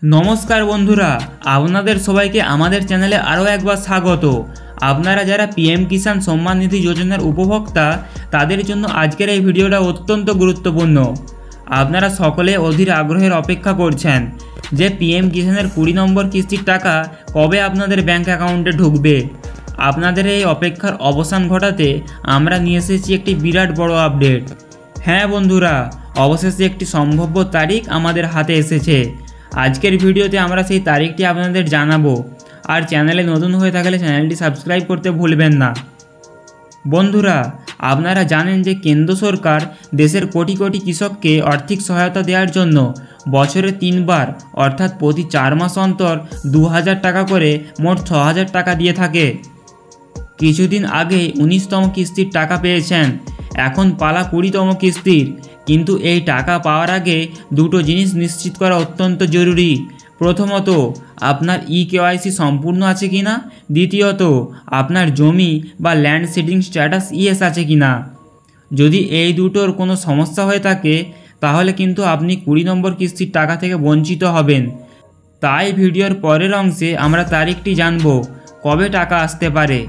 नमस्कार बंधुरा आपनादेर सबाइके आमादेर चैनेले आरो एकबार स्वागत। आपनारा जारा पीएम किसान सम्मान निधि योजनार उपभोक्ता तादेर जोन्नो आजकेर এই ভিডিওটা অত্যন্ত গুরুত্বপূর্ণ। আপনারা সকলে অধীর আগ্রহের অপেক্ষা করছেন যে পीएम কিষানের 20 নম্বর কিস্তির টাকা কবে আপনাদের ব্যাংক অ্যাকাউন্টে ঢুকবে। আপনাদের এই অপেক্ষার অবসান ঘটাতে আমরা নিয়ে এসেছি একটি বিরাট বড় আপডেট। হ্যাঁ বন্ধুরা, অবশেষে একটি সম্ভাব্য তারিখ আমাদের হাতে এসেছে। আজকের ভিডিওতে আমরা সেই তারিখটি আপনাদের জানাবো। আর চ্যানেলে নতুন হয়ে থাকলে চ্যানেলটি সাবস্ক্রাইব করতে ভুলবেন না। বন্ধুরা, আপনারা জানেন যে কেন্দ্র সরকার দেশের কোটি কোটি কৃষককে আর্থিক সহায়তা দেওয়ার জন্য বছরে 3 বার অর্থাৎ প্রতি 4 মাস অন্তর 2000 টাকা করে মোট 6000 টাকা দিয়ে থাকে। কিছুদিন আগে 19তম কিস্তির টাকা পেয়েছেন, এখন পালা 20তম কিস্তির। কিন্তু এই টাকা পাওয়ার আগে দুটো জিনিস নিশ্চিত করা অত্যন্ত জরুরি। প্রথমত, আপনার ইকেওয়াইসি সম্পূর্ণ আছে কিনা। দ্বিতীয়ত, আপনার জমি বা ল্যান্ড সিডিং স্ট্যাটাস ইয়েস আছে কিনা। যদি এই দুটোর কোনো সমস্যা হয়ে থাকে তাহলে কিন্তু আপনি 20 নম্বর কিস্তির টাকা থেকে বঞ্চিত হবেন। তাই ভিডিওর পরের অংশে আমরা তারিখটি জানব কবে টাকা আসতে পারে।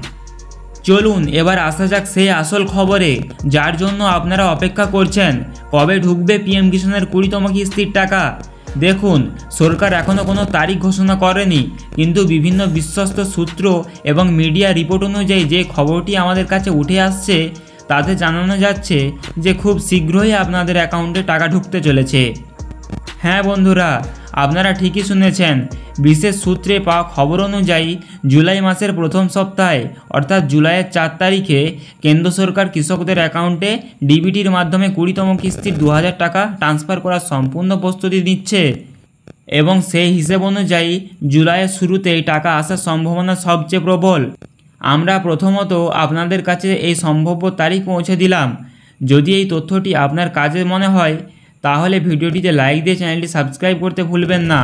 চলুন এবার আসা যাক সেই আসল খবরে, যার জন্য আপনারা অপেক্ষা করছেন। কবে ঢুকবে পীএম কিষানের 20তম কিস্তির টাকা। দেখুন, সরকার এখনও কোনো তারিখ ঘোষণা করেনি, কিন্তু বিভিন্ন বিশ্বস্ত সূত্র এবং মিডিয়া রিপোর্ট অনুযায়ী যে খবরটি আমাদের কাছে উঠে আসছে তাতে জানানো যাচ্ছে যে খুব শীঘ্রই আপনাদের অ্যাকাউন্টে টাকা ঢুকতে চলেছে। হ্যাঁ বন্ধুরা, আপনারা ঠিকই শুনেছেন। বিশেষ সূত্রে পাওয়া খবর অনুযায়ী জুলাই মাসের প্রথম সপ্তাহে অর্থাৎ জুলাইয়ের 4 তারিখে কেন্দ্র সরকার কৃষকদের অ্যাকাউন্টে ডিবিটির মাধ্যমে 20তম কিস্তির 2000 টাকা ট্রান্সফার করার সম্পূর্ণ প্রস্তুতি নিচ্ছে এবং সেই হিসেব অনুযায়ী জুলাইয়ের শুরুতেই টাকা আসার সম্ভাবনা সবচেয়ে প্রবল। আমরা প্রথমত আপনাদের কাছে এই সম্ভাব্য তারিখ পৌঁছে দিলাম। যদি এই তথ্যটি আপনার কাজে মনে হয় তাহলে ভিডিওটিতে লাইক দিয়ে চ্যানেলটি সাবস্ক্রাইব করতে ভুলবেন না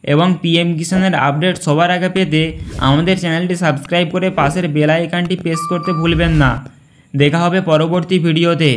এবং পীএম কিষানের আপডেট সবার আগে পেতে আমাদের চ্যানেলটি সাবস্ক্রাইব করে পাশের বেল আইকনটি প্রেস করতে ভুলবেন না। দেখা হবে পরবর্তী ভিডিওতে।